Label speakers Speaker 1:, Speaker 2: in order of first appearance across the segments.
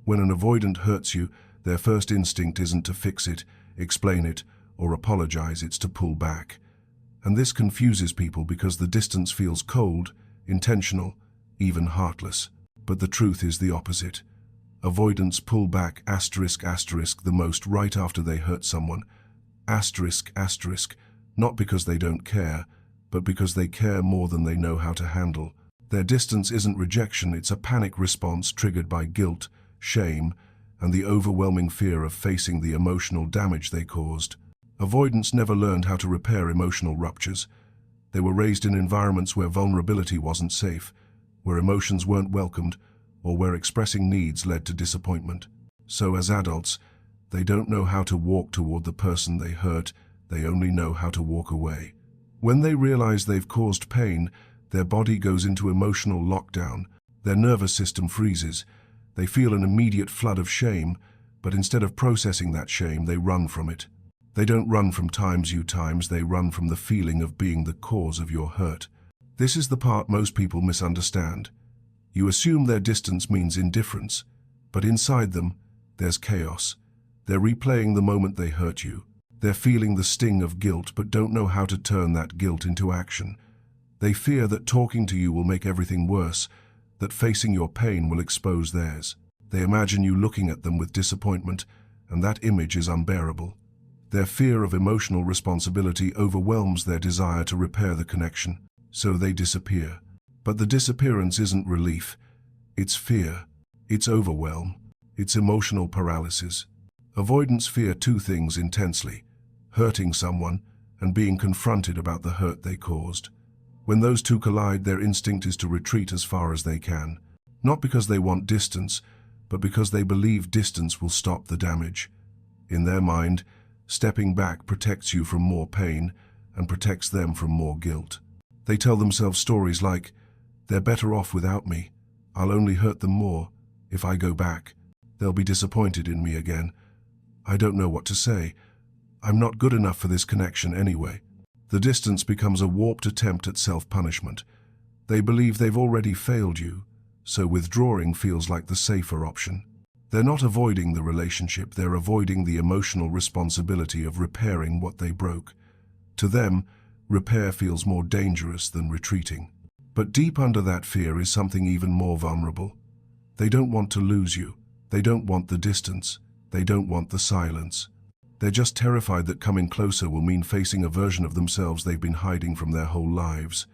Speaker 1: When an avoidant hurts you, their first instinct isn't to fix it, explain it, or apologize, it's to pull back. And this confuses people because the distance feels cold, intentional, even heartless. But the truth is the opposite. Avoidants pull back the most right after they hurt someone. Not because they don't care, but because they care more than they know how to handle. Their distance isn't rejection, it's a panic response triggered by guilt, shame, and the overwhelming fear of facing the emotional damage they caused. Avoidants never learned how to repair emotional ruptures. They were raised in environments where vulnerability wasn't safe, where emotions weren't welcomed, or where expressing needs led to disappointment. So as adults, they don't know how to walk toward the person they hurt, they only know how to walk away. When they realize they've caused pain, their body goes into emotional lockdown, their nervous system freezes, they feel an immediate flood of shame, but instead of processing that shame, they run from it. They don't run from times, they run from the feeling of being the cause of your hurt. This is the part most people misunderstand. You assume their distance means indifference, but inside them, there's chaos. They're replaying the moment they hurt you. They're feeling the sting of guilt, but don't know how to turn that guilt into action. They fear that talking to you will make everything worse, that facing your pain will expose theirs. They imagine you looking at them with disappointment, and that image is unbearable. Their fear of emotional responsibility overwhelms their desire to repair the connection, so they disappear. But the disappearance isn't relief. It's fear. It's overwhelm. It's emotional paralysis. Avoidants fear two things intensely: hurting someone and being confronted about the hurt they caused. When those two collide, their instinct is to retreat as far as they can, not because they want distance, but because they believe distance will stop the damage. In their mind, stepping back protects you from more pain and protects them from more guilt. They tell themselves stories like, "They're better off without me. I'll only hurt them more. If I go back, they'll be disappointed in me again. I don't know what to say. I'm not good enough for this connection anyway." The distance becomes a warped attempt at self-punishment. They believe they've already failed you, so withdrawing feels like the safer option. They're not avoiding the relationship, they're avoiding the emotional responsibility of repairing what they broke. To them, repair feels more dangerous than retreating. But deep under that fear is something even more vulnerable. They don't want to lose you. They don't want the distance. They don't want the silence. They're just terrified that coming closer will mean facing a version of themselves they've been hiding from their whole lives.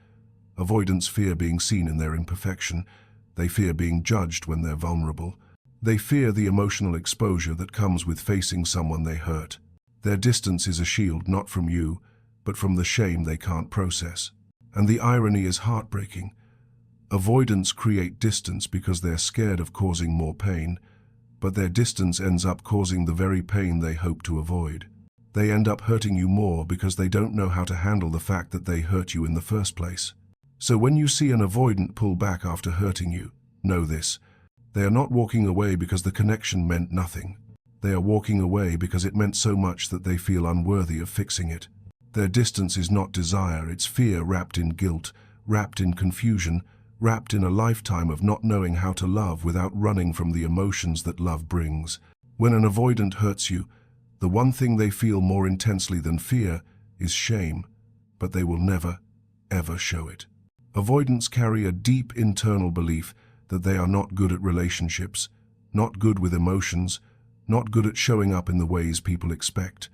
Speaker 1: Avoidants fear being seen in their imperfection. They fear being judged when they're vulnerable. They fear the emotional exposure that comes with facing someone they hurt. Their distance is a shield not from you, but from the shame they can't process. And the irony is heartbreaking. Avoidants create distance because they're scared of causing more pain, but their distance ends up causing the very pain they hope to avoid. They end up hurting you more because they don't know how to handle the fact that they hurt you in the first place. So when you see an avoidant pull back after hurting you, know this: they are not walking away because the connection meant nothing. They are walking away because it meant so much that they feel unworthy of fixing it. Their distance is not desire, it's fear wrapped in guilt, wrapped in confusion, wrapped in a lifetime of not knowing how to love without running from the emotions that love brings. When an avoidant hurts you, the one thing they feel more intensely than fear is shame, but they will never, ever show it. Avoidants carry a deep internal belief that they are not good at relationships, not good with emotions, not good at showing up in the ways people expect.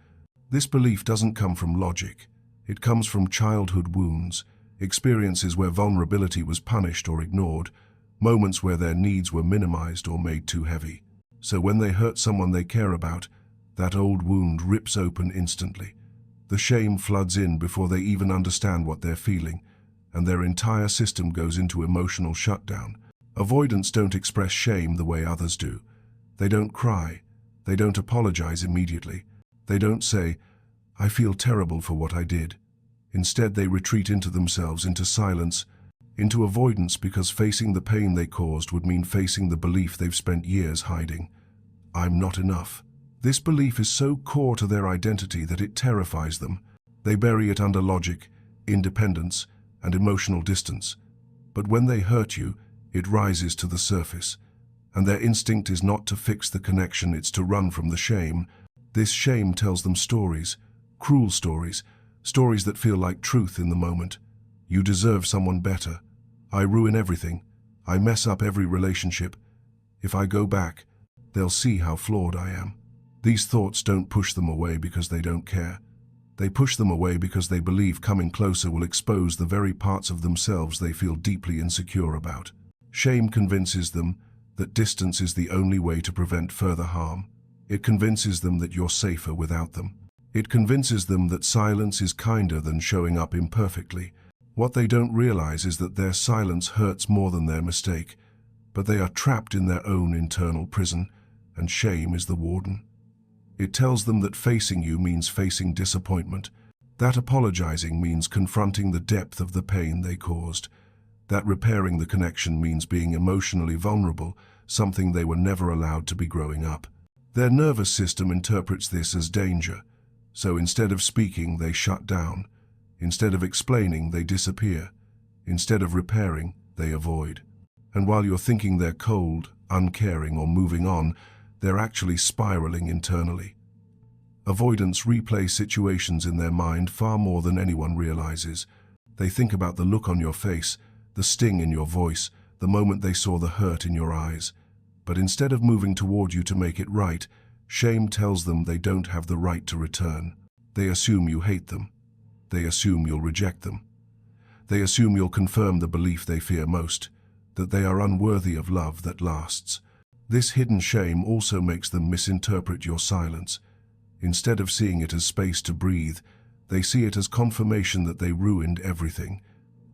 Speaker 1: This belief doesn't come from logic. It comes from childhood wounds, experiences where vulnerability was punished or ignored, moments where their needs were minimized or made too heavy. So when they hurt someone they care about, that old wound rips open instantly. The shame floods in before they even understand what they're feeling, and their entire system goes into emotional shutdown. Avoidants don't express shame the way others do. They don't cry. They don't apologize immediately. They don't say, "I feel terrible for what I did." Instead, they retreat into themselves, into silence, into avoidance, because facing the pain they caused would mean facing the belief they've spent years hiding. I'm not enough. This belief is so core to their identity that it terrifies them. They bury it under logic, independence, and emotional distance. But when they hurt you, it rises to the surface. and their instinct is not to fix the connection, it's to run from the shame. This shame tells them stories, cruel stories, stories that feel like truth in the moment. You deserve someone better. I ruin everything. I mess up every relationship. If I go back, they'll see how flawed I am. These thoughts don't push them away because they don't care. They push them away because they believe coming closer will expose the very parts of themselves they feel deeply insecure about. Shame convinces them that distance is the only way to prevent further harm. It convinces them that you're safer without them. It convinces them that silence is kinder than showing up imperfectly. What they don't realize is that their silence hurts more than their mistake, but they are trapped in their own internal prison, and shame is the warden. It tells them that facing you means facing disappointment, that apologizing means confronting the depth of the pain they caused, that repairing the connection means being emotionally vulnerable, something they were never allowed to be growing up. Their nervous system interprets this as danger, so instead of speaking, they shut down. Instead of explaining, they disappear. Instead of repairing, they avoid. And while you're thinking they're cold, uncaring, or moving on, they're actually spiraling internally. Avoidants replay situations in their mind far more than anyone realizes. They think about the look on your face, the sting in your voice, the moment they saw the hurt in your eyes. But instead of moving toward you to make it right, shame tells them they don't have the right to return. They assume you hate them. They assume you'll reject them. They assume you'll confirm the belief they fear most, that they are unworthy of love that lasts. This hidden shame also makes them misinterpret your silence. Instead of seeing it as space to breathe, they see it as confirmation that they ruined everything.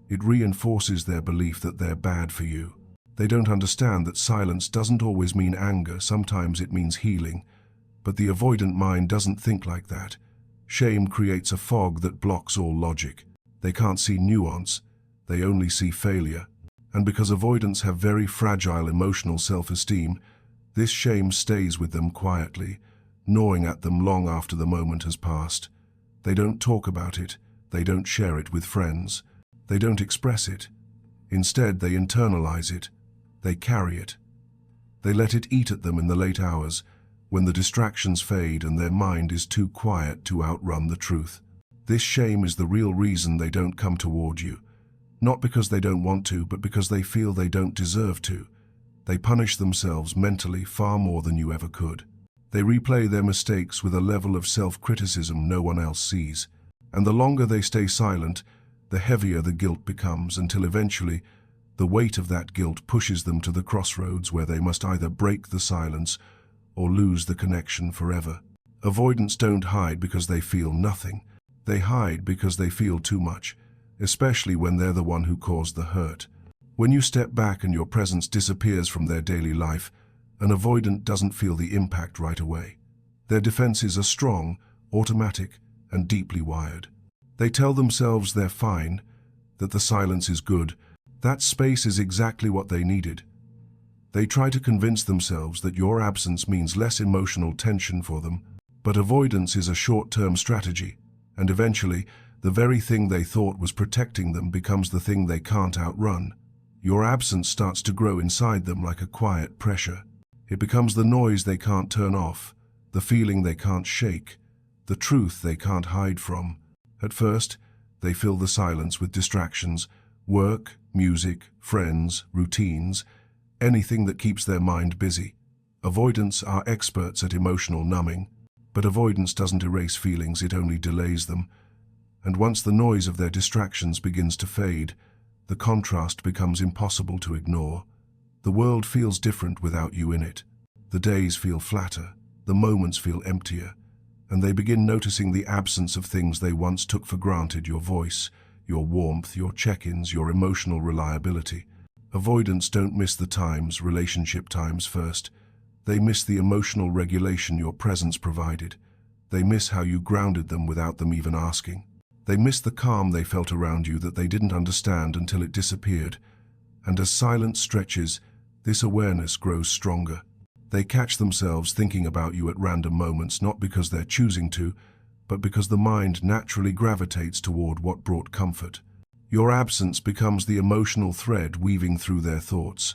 Speaker 1: It reinforces their belief that they're bad for you. They don't understand that silence doesn't always mean anger, sometimes it means healing. But the avoidant mind doesn't think like that. Shame creates a fog that blocks all logic. They can't see nuance, they only see failure. And because avoidants have very fragile emotional self-esteem, this shame stays with them quietly, gnawing at them long after the moment has passed. They don't talk about it, they don't share it with friends, they don't express it. Instead, they internalize it, they carry it. They let it eat at them in the late hours, when the distractions fade and their mind is too quiet to outrun the truth. This shame is the real reason they don't come toward you. Not because they don't want to, but because they feel they don't deserve to. They punish themselves mentally far more than you ever could. They replay their mistakes with a level of self-criticism no one else sees. And the longer they stay silent, the heavier the guilt becomes, until eventually the weight of that guilt pushes them to the crossroads where they must either break the silence or lose the connection forever. Avoidants don't hide because they feel nothing. They hide because they feel too much, especially when they're the one who caused the hurt. When you step back and your presence disappears from their daily life, an avoidant doesn't feel the impact right away. Their defenses are strong, automatic, and deeply wired. They tell themselves they're fine, that the silence is good, that space is exactly what they needed. They try to convince themselves that your absence means less emotional tension for them, but avoidance is a short-term strategy, and eventually, the very thing they thought was protecting them becomes the thing they can't outrun. Your absence starts to grow inside them like a quiet pressure. It becomes the noise they can't turn off, the feeling they can't shake, the truth they can't hide from. At first, they fill the silence with distractions, work, music, friends, routines, anything that keeps their mind busy. Avoidants are experts at emotional numbing, but avoidance doesn't erase feelings, it only delays them. And once the noise of their distractions begins to fade, the contrast becomes impossible to ignore. The world feels different without you in it. The days feel flatter, the moments feel emptier, and they begin noticing the absence of things they once took for granted: your voice, your warmth, your check-ins, your emotional reliability. Avoidants don't miss the times, relationship times first. They miss the emotional regulation your presence provided. They miss how you grounded them without them even asking. They miss the calm they felt around you that they didn't understand until it disappeared. And as silence stretches, this awareness grows stronger. They catch themselves thinking about you at random moments, not because they're choosing to, but because the mind naturally gravitates toward what brought comfort. Your absence becomes the emotional thread weaving through their thoughts.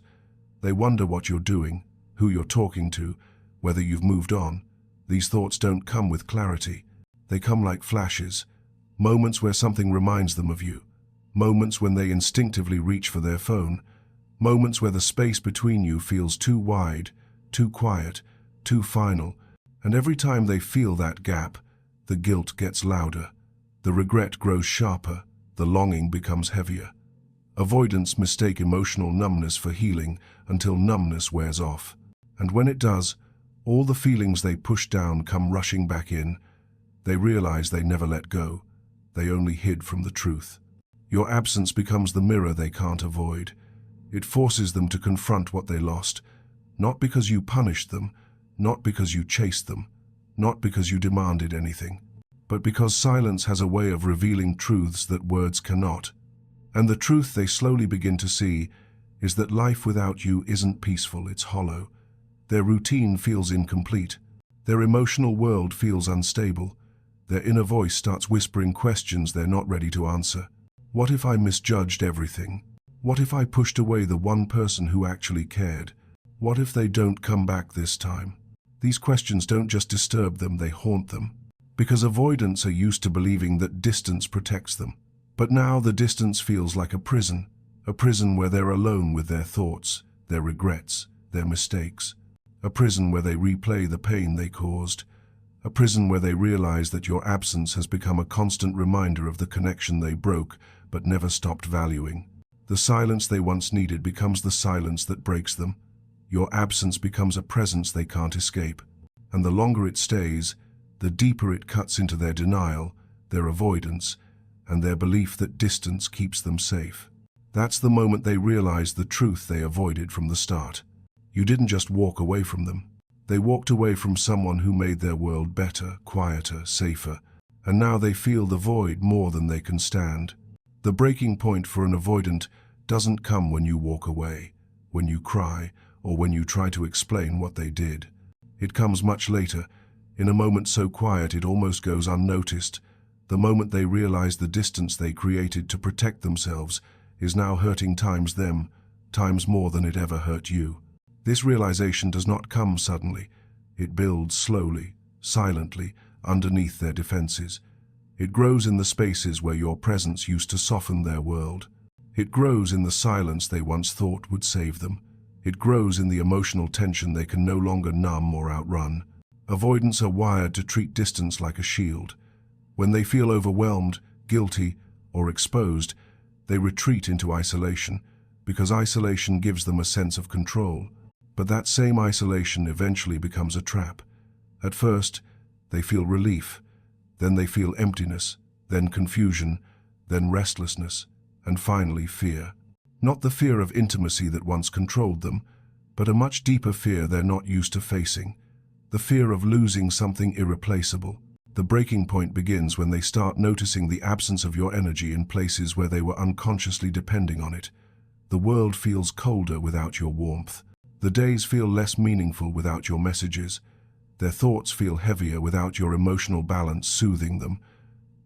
Speaker 1: They wonder what you're doing, who you're talking to, whether you've moved on. These thoughts don't come with clarity. They come like flashes, moments where something reminds them of you, moments when they instinctively reach for their phone, moments where the space between you feels too wide, too quiet, too final, and every time they feel that gap, the guilt gets louder, the regret grows sharper, the longing becomes heavier. Avoidants mistake emotional numbness for healing until numbness wears off. And when it does, all the feelings they pushed down come rushing back in. They realize they never let go. They only hid from the truth. Your absence becomes the mirror they can't avoid. It forces them to confront what they lost, not because you punished them, not because you chased them, not because you demanded anything, but because silence has a way of revealing truths that words cannot. And the truth they slowly begin to see is that life without you isn't peaceful, it's hollow. Their routine feels incomplete. Their emotional world feels unstable. Their inner voice starts whispering questions they're not ready to answer. What if I misjudged everything? What if I pushed away the one person who actually cared? What if they don't come back this time? These questions don't just disturb them, they haunt them. Because avoidants are used to believing that distance protects them. But now the distance feels like a prison where they're alone with their thoughts, their regrets, their mistakes. A prison where they replay the pain they caused. A prison where they realize that your absence has become a constant reminder of the connection they broke but never stopped valuing. The silence they once needed becomes the silence that breaks them. Your absence becomes a presence they can't escape. And the longer it stays, the deeper it cuts into their denial, their avoidance, and their belief that distance keeps them safe. That's the moment they realize the truth they avoided from the start. You didn't just walk away from them. They walked away from someone who made their world better, quieter, safer, and now they feel the void more than they can stand. The breaking point for an avoidant doesn't come when you walk away, when you cry, or when you try to explain what they did. It comes much later, in a moment so quiet it almost goes unnoticed, the moment they realize the distance they created to protect themselves is now hurting them, times more than it ever hurt you. This realization does not come suddenly. It builds slowly, silently, underneath their defenses. It grows in the spaces where your presence used to soften their world. It grows in the silence they once thought would save them. It grows in the emotional tension they can no longer numb or outrun. Avoidants are wired to treat distance like a shield. When they feel overwhelmed, guilty, or exposed, they retreat into isolation, because isolation gives them a sense of control. But that same isolation eventually becomes a trap. At first, they feel relief, then they feel emptiness, then confusion, then restlessness, and finally fear. Not the fear of intimacy that once controlled them, but a much deeper fear they're not used to facing, the fear of losing something irreplaceable. The breaking point begins when they start noticing the absence of your energy in places where they were unconsciously depending on it. The world feels colder without your warmth. The days feel less meaningful without your messages. Their thoughts feel heavier without your emotional balance soothing them.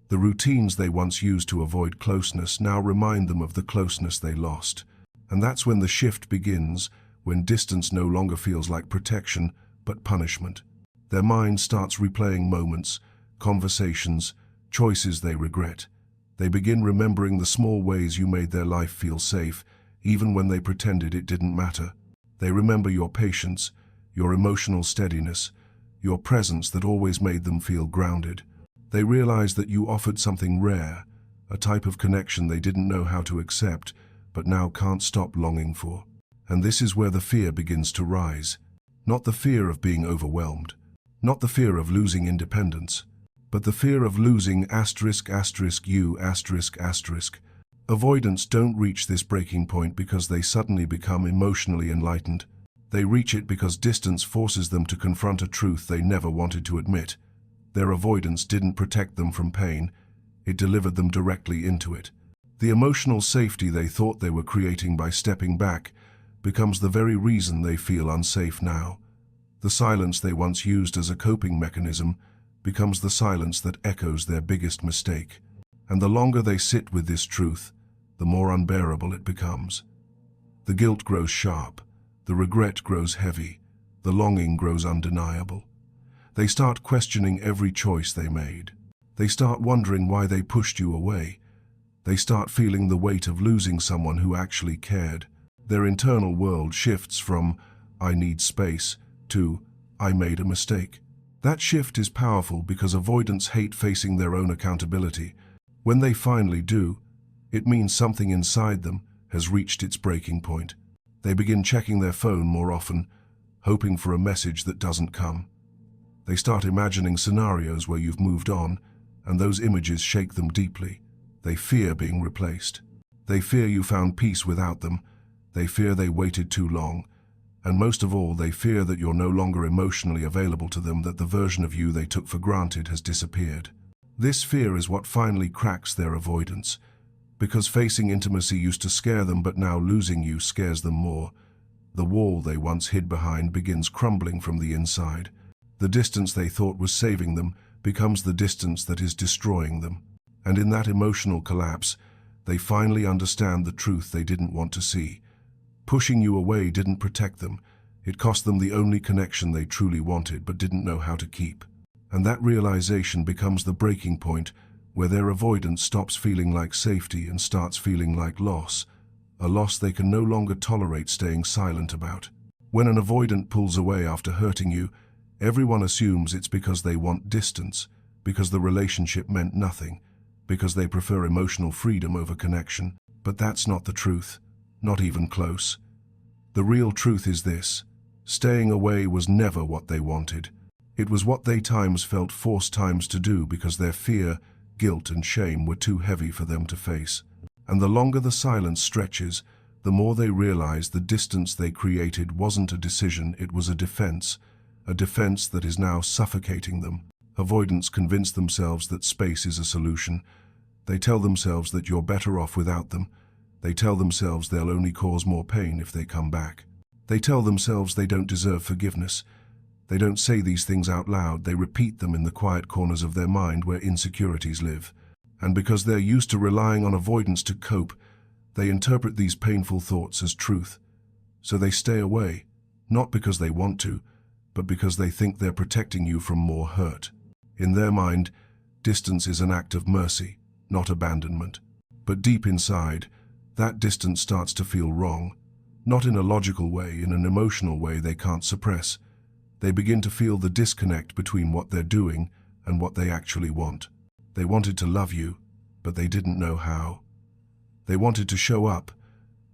Speaker 1: The routines they once used to avoid closeness now remind them of the closeness they lost. And that's when the shift begins, when distance no longer feels like protection, but punishment. Their mind starts replaying moments, conversations, choices they regret. They begin remembering the small ways you made their life feel safe, even when they pretended it didn't matter. They remember your patience, your emotional steadiness, your presence that always made them feel grounded. They realize that you offered something rare, a type of connection they didn't know how to accept, but now can't stop longing for. And this is where the fear begins to rise. Not the fear of being overwhelmed, not the fear of losing independence, but the fear of losing you. Avoidants don't reach this breaking point because they suddenly become emotionally enlightened. They reach it because distance forces them to confront a truth they never wanted to admit. Their avoidance didn't protect them from pain, it delivered them directly into it. The emotional safety they thought they were creating by stepping back becomes the very reason they feel unsafe now. The silence they once used as a coping mechanism becomes the silence that echoes their biggest mistake. And the longer they sit with this truth, the more unbearable it becomes. The guilt grows sharp, the regret grows heavy, The longing grows undeniable. They start questioning every choice they made. They start wondering why they pushed you away. They start feeling the weight of losing someone who actually cared. Their internal world shifts from, "I need space," to, "I made a mistake." That shift is powerful because avoidants hate facing their own accountability. When they finally do, it means something inside them has reached its breaking point. They begin checking their phone more often, hoping for a message that doesn't come. They start imagining scenarios where you've moved on, and those images shake them deeply. They fear being replaced. They fear you found peace without them. They fear they waited too long. And most of all, they fear that you're no longer emotionally available to them, that the version of you they took for granted has disappeared. This fear is what finally cracks their avoidance. Because facing intimacy used to scare them, but now losing you scares them more. The wall they once hid behind begins crumbling from the inside. The distance they thought was saving them becomes the distance that is destroying them. And in that emotional collapse, they finally understand the truth they didn't want to see. Pushing you away didn't protect them. It cost them the only connection they truly wanted but didn't know how to keep. And that realization becomes the breaking point where their avoidance stops feeling like safety and starts feeling like loss, a loss they can no longer tolerate staying silent about. When an avoidant pulls away after hurting you, everyone assumes it's because they want distance, because the relationship meant nothing, because they prefer emotional freedom over connection. But that's not the truth. Not even close. The real truth is this: staying away was never what they wanted. It was what they times felt forced times to do because their fear, guilt, and shame were too heavy for them to face. And the longer the silence stretches, the more they realize the distance they created wasn't a decision, it was a defense that is now suffocating them. Avoidants convince themselves that space is a solution. They tell themselves that you're better off without them. They tell themselves they'll only cause more pain if they come back. They tell themselves they don't deserve forgiveness. They don't say these things out loud, they repeat them in the quiet corners of their mind where insecurities live. And because they're used to relying on avoidance to cope, they interpret these painful thoughts as truth. So they stay away, not because they want to, but because they think they're protecting you from more hurt. In their mind, distance is an act of mercy, not abandonment. But deep inside, that distance starts to feel wrong, not in a logical way, in an emotional way they can't suppress. They begin to feel the disconnect between what they're doing and what they actually want. They wanted to love you, but they didn't know how. They wanted to show up,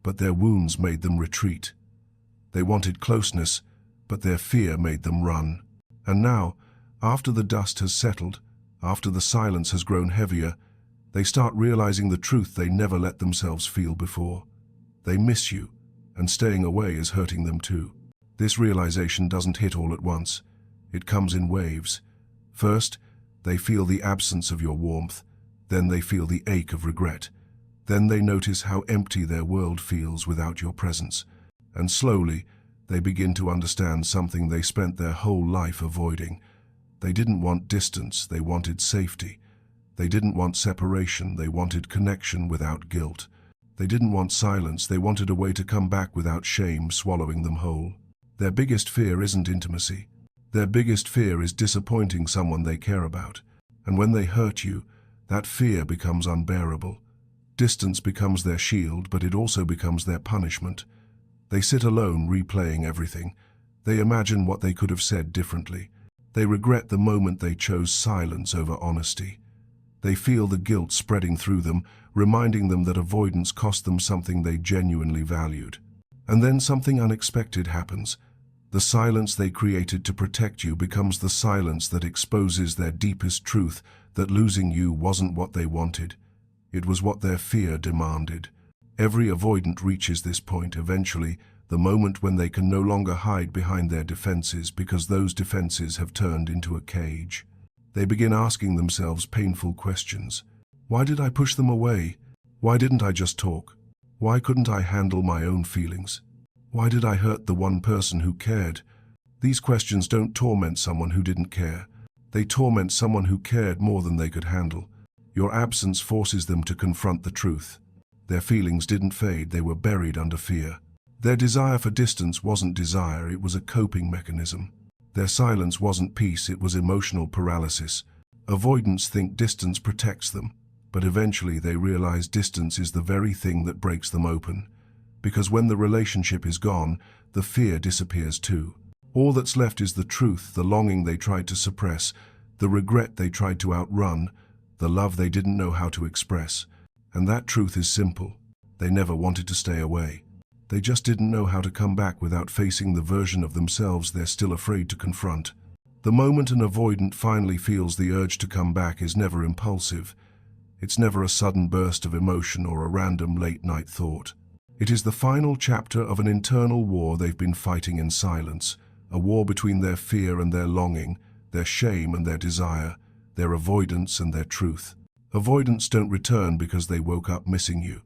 Speaker 1: but their wounds made them retreat. They wanted closeness, but their fear made them run. And now, after the dust has settled, after the silence has grown heavier, they start realizing the truth they never let themselves feel before. They miss you, and staying away is hurting them too. This realization doesn't hit all at once. It comes in waves. First, they feel the absence of your warmth. Then they feel the ache of regret. Then they notice how empty their world feels without your presence. And slowly, they begin to understand something they spent their whole life avoiding. They didn't want distance, they wanted safety. They didn't want separation, they wanted connection without guilt. They didn't want silence, they wanted a way to come back without shame swallowing them whole. Their biggest fear isn't intimacy. Their biggest fear is disappointing someone they care about. And when they hurt you, that fear becomes unbearable. Distance becomes their shield, but it also becomes their punishment. They sit alone replaying everything. They imagine what they could have said differently. They regret the moment they chose silence over honesty. They feel the guilt spreading through them, reminding them that avoidance cost them something they genuinely valued. And then something unexpected happens. The silence they created to protect you becomes the silence that exposes their deepest truth, that losing you wasn't what they wanted. It was what their fear demanded. Every avoidant reaches this point eventually, the moment when they can no longer hide behind their defenses because those defenses have turned into a cage. They begin asking themselves painful questions. Why did I push them away? Why didn't I just talk? Why couldn't I handle my own feelings? Why did I hurt the one person who cared? These questions don't torment someone who didn't care. They torment someone who cared more than they could handle. Your absence forces them to confront the truth. Their feelings didn't fade, they were buried under fear. Their desire for distance wasn't desire, it was a coping mechanism. Their silence wasn't peace, it was emotional paralysis. Avoidants think distance protects them, but eventually they realize distance is the very thing that breaks them open. Because when the relationship is gone, the fear disappears too. All that's left is the truth, the longing they tried to suppress, the regret they tried to outrun, the love they didn't know how to express. And that truth is simple. They never wanted to stay away. They just didn't know how to come back without facing the version of themselves they're still afraid to confront. The moment an avoidant finally feels the urge to come back is never impulsive. It's never a sudden burst of emotion or a random late-night thought. It is the final chapter of an internal war they've been fighting in silence, a war between their fear and their longing, their shame and their desire, their avoidance and their truth. Avoidants don't return because they woke up missing you.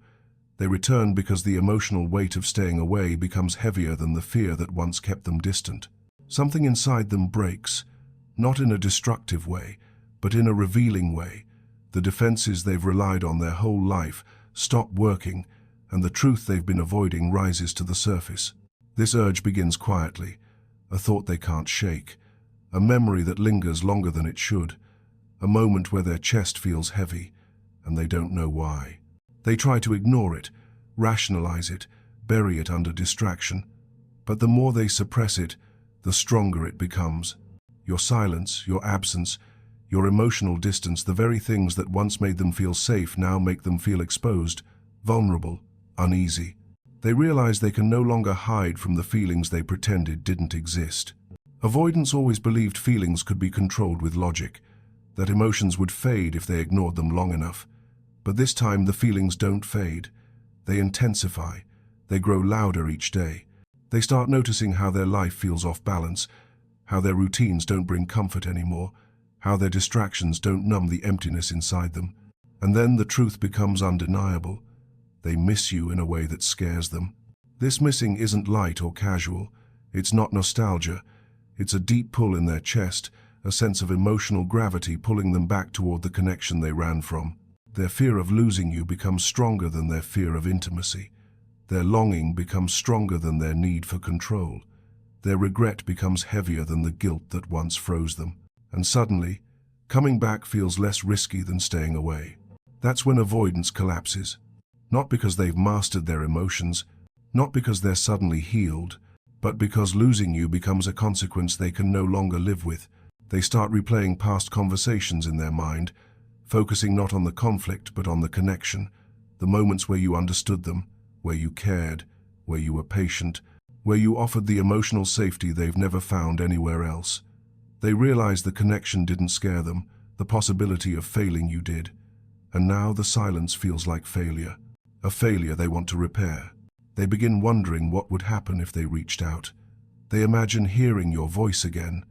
Speaker 1: They return because the emotional weight of staying away becomes heavier than the fear that once kept them distant. Something inside them breaks, not in a destructive way, but in a revealing way. The defenses they've relied on their whole life stop working, and the truth they've been avoiding rises to the surface. This urge begins quietly, a thought they can't shake, a memory that lingers longer than it should, a moment where their chest feels heavy, and they don't know why. They try to ignore it, rationalize it, bury it under distraction. But the more they suppress it, the stronger it becomes. Your silence, your absence, your emotional distance, the very things that once made them feel safe now make them feel exposed, vulnerable, uneasy. They realize they can no longer hide from the feelings they pretended didn't exist. Avoidants always believed feelings could be controlled with logic, that emotions would fade if they ignored them long enough. But this time the feelings don't fade. They intensify. They grow louder each day. They start noticing how their life feels off balance, how their routines don't bring comfort anymore, how their distractions don't numb the emptiness inside them. And then the truth becomes undeniable. They miss you in a way that scares them. This missing isn't light or casual. It's not nostalgia. It's a deep pull in their chest, a sense of emotional gravity pulling them back toward the connection they ran from. Their fear of losing you becomes stronger than their fear of intimacy. Their longing becomes stronger than their need for control. Their regret becomes heavier than the guilt that once froze them. And suddenly, coming back feels less risky than staying away. That's when avoidance collapses. Not because they've mastered their emotions, not because they're suddenly healed, but because losing you becomes a consequence they can no longer live with. They start replaying past conversations in their mind, focusing not on the conflict but on the connection, the moments where you understood them, where you cared, where you were patient, where you offered the emotional safety they've never found anywhere else. They realize the connection didn't scare them, the possibility of failing you did. And now the silence feels like failure, a failure they want to repair. They begin wondering what would happen if they reached out. They imagine hearing your voice again.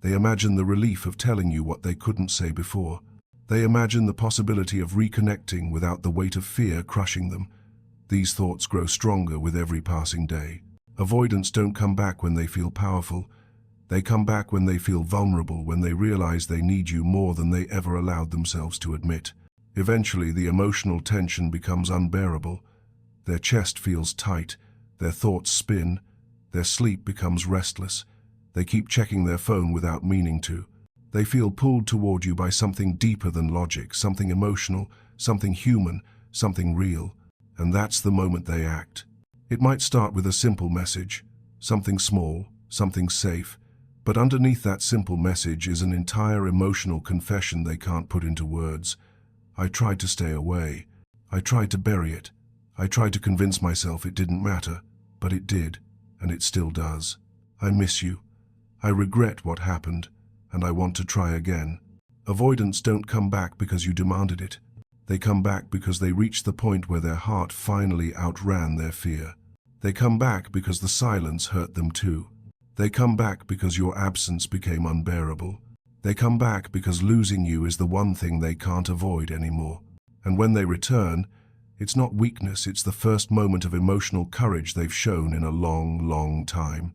Speaker 1: They imagine the relief of telling you what they couldn't say before. They imagine the possibility of reconnecting without the weight of fear crushing them. These thoughts grow stronger with every passing day. Avoidants don't come back when they feel powerful. They come back when they feel vulnerable, when they realize they need you more than they ever allowed themselves to admit. Eventually, the emotional tension becomes unbearable. Their chest feels tight, their thoughts spin, their sleep becomes restless. They keep checking their phone without meaning to. They feel pulled toward you by something deeper than logic, something emotional, something human, something real. And that's the moment they act. It might start with a simple message, something small, something safe, but underneath that simple message is an entire emotional confession they can't put into words. I tried to stay away. I tried to bury it. I tried to convince myself it didn't matter, but it did, and it still does. I miss you. I regret what happened, and I want to try again. Avoidants don't come back because you demanded it. They come back because they reached the point where their heart finally outran their fear. They come back because the silence hurt them too. They come back because your absence became unbearable. They come back because losing you is the one thing they can't avoid anymore. And when they return, it's not weakness, it's the first moment of emotional courage they've shown in a long, long time.